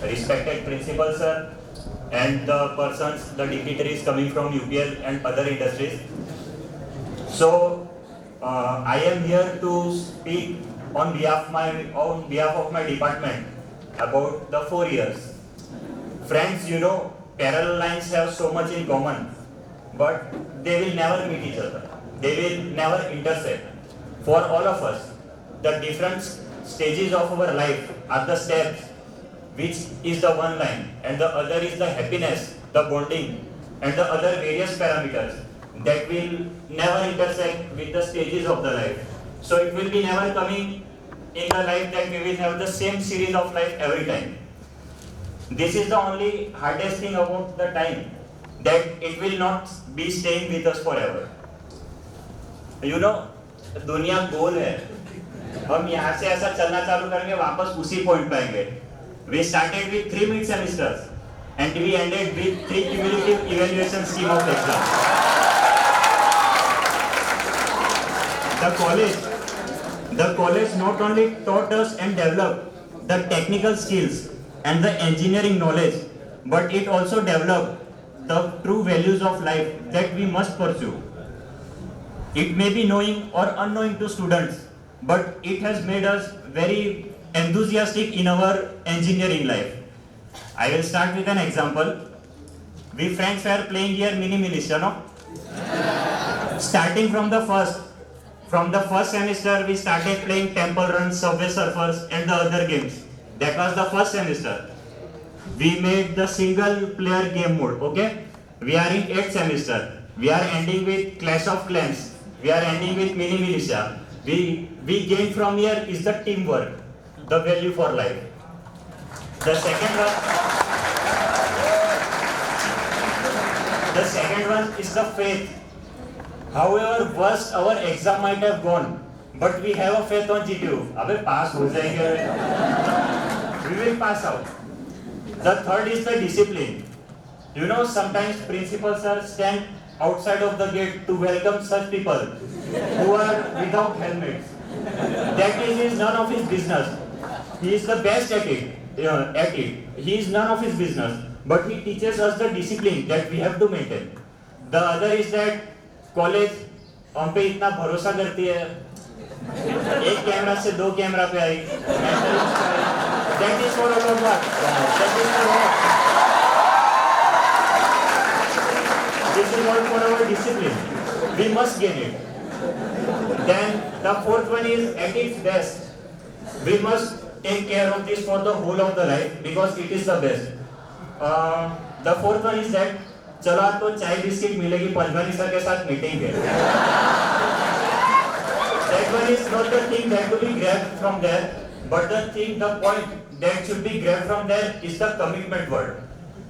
respected principal sir, and the persons, the dignitaries coming from UPL and other industries. So I am here to speak on behalf of my department about the 4 years. Friends, you know, parallel lines have so much in common, but they will never meet each other. They will never intersect. For all of us, the different stages of our life are the steps, which is the one line, and the other is the happiness, the bonding, and the other various parameters that will never intersect with the stages of the life. So it will be never coming in the life that we will have the same series of life every time. This is the only hardest thing about the time, that it will not be staying with us forever. You know, दुनिया गोल है. हम यहाँ से ऐसा चलना चालू करेंगे, वापस उसी पॉइंट पे आएंगे. We started with 3 mid semesters and we ended with 3 cumulative evaluation scheme of exams. The college not only taught us and developed the technical skills and the engineering knowledge, but it also developed the true values of life that we must pursue. It may be knowing or unknowing to students, but it has made us very enthusiastic in our engineering life. I will start with an example. We friends were playing here mini militia, no? Starting from the first semester, we started playing Temple Run, Subway Surfers, and the other games. That was the first semester. We made the single player game mode, okay? We are in 8th semester. We are ending with Clash of Clans. We are ending with mini militia. We gain from here is the teamwork, the value for life. The second one is the faith. However worst our exam might have gone, but we have a faith on GTU. अबे pass हो जाएंगे. We will pass out. The third is the discipline. You know, sometimes principals stand outside of the gate to welcome such people who are without helmets. That is none of his business. He is the best at it. He is none of his business. But he teaches us the discipline that we have to maintain. The other is that college हम पे इतना भरोसा करती है. एक camera से 2 camera पे आई. That is for our work. That is for what? This is all for our discipline. We must gain it. Then the fourth one is at its best. We must take care of this for the whole of the life because it is the best. The fourth one is that चलो आपको चाय biscuit मिलेगी Panjwani sir के साथ meeting है. That one is not the thing that to be grabbed from there, but the point that should be grabbed from there is the commitment word.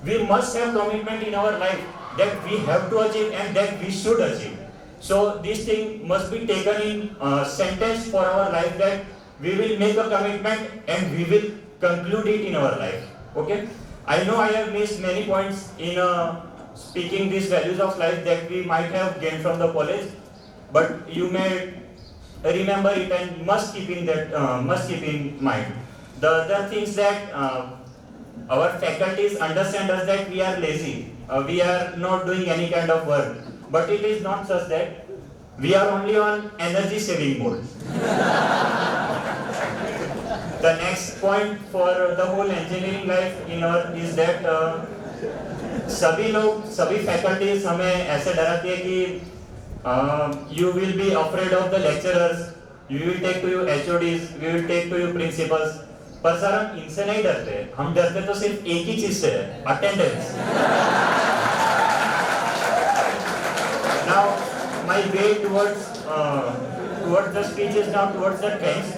We must have commitment in our life that we have to achieve and that we should achieve. So this thing must be taken in sentence for our life, that we will make a commitment and we will conclude it in our life. Okay? I know I have missed many points in speaking these values of life that we might have gained from the college, but you may remember it and must keep in mind. The other things that our faculties understand us that we are lazy, we are not doing any kind of work, but it is not such that we are only on energy saving mode. The next point for the whole engineering life is that सभी faculties हमें ऐसे डराती है कि you will be afraid of the lecturers, you will take to you HODs, we will take to you principals. पर sir हम इनसे नहीं डरते, हम डरते तो सिर्फ एक ही चीज से है, attendance. Now my way towards the speech is now towards the thanks.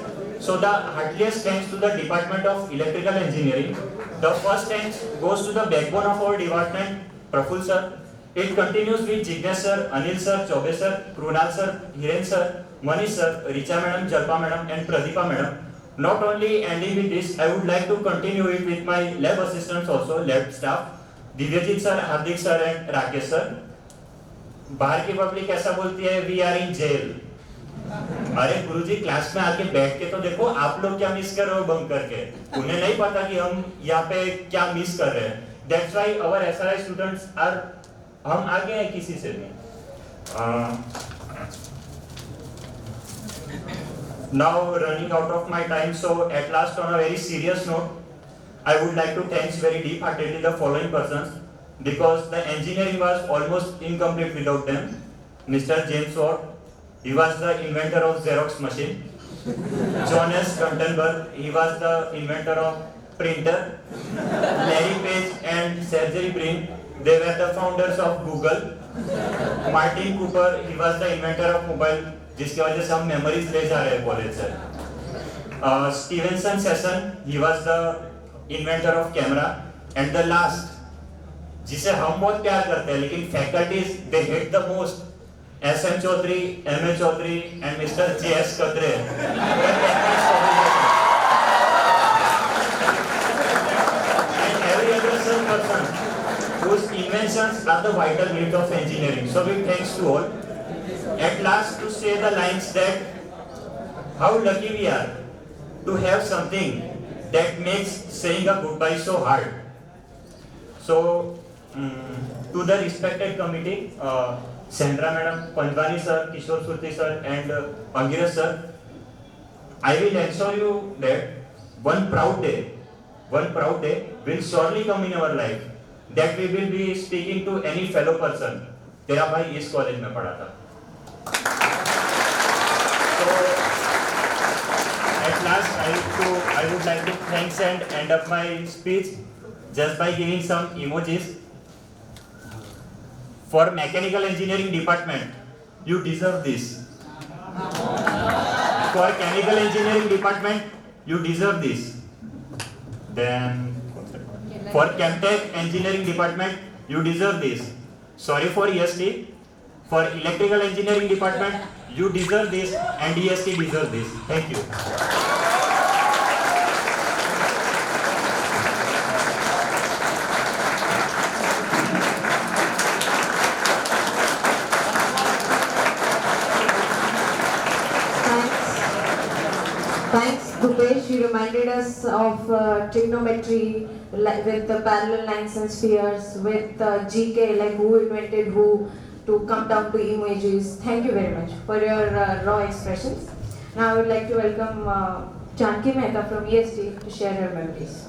So the heartiest thanks to the Department of Electrical Engineering. The first thanks goes to the backbone of our department, Praful sir. It continues with Jignesh sir, Anil sir, Chobe sir, Krunal sir, Hiren sir, Manish sir, Richa madam, Jalpa madam and Pradeepa madam. Not only ending with this, I would like to continue it with my lab assistants also, lab staff, Divyajit sir, Hardik sir and Rakesh sir. बाहर की public ऐसा बोलती है we are in jail. अरे गुरुजी class में आके बैठ के तो देखो आप लोग क्या मिस कर रहे हो बंक करके। उन्हें नहीं पता कि हम यहाँ पे क्या मिस कर रहे हैं। That's why our SRI students are, हम आगे हैं किसी से भी। Now running out of my time, so at last on a very serious note, I would like to thank very deep-heartedly the following persons because the engineering was almost incomplete without them. Mr. James Watt, he was the inventor of Xerox machine. Jonas Gutenberg, he was the inventor of printer. Larry Page and Sergey Brin, they were the founders of Google. Martin Cooper, he was the inventor of mobile, जिसकी वजह से हम memories ले जा रहे हैं college से। Stevenson Sesson, he was the inventor of camera. And the last, जिसे हम बहुत प्यार करते हैं लेकिन faculties they hate the most, S.M. Chaudhary, M.A. Chaudhary and Mr. J.S. Kadre. And every other such person whose inventions are the vital needs of engineering. So big thanks to all. At last to say the lines that how lucky we are to have something that makes saying a goodbye so hard. So to the respected committee, Sandra Madam, Panjwani sir, Kishore Surti sir and Angiras sir, I will assure you that one proud day will surely come in our life that we will be speaking to any fellow person. तेरा भाई इस college में पढ़ा था। So at last I would like to thanks and end up my speech just by giving some emojis. For mechanical engineering department, you deserve this. For chemical engineering department, you deserve this. Then for Chemtech engineering department, you deserve this. Sorry for EST. For electrical engineering department, you deserve this and EST deserve this. Thank you. Thanks, Bhupesh. You reminded us of trigonometry with the parallel lines and spheres, with GK, like who invented who, to come down to emojis. Thank you very much for your raw expressions. Now I would like to welcome Janki Mehta from EST to share her memories.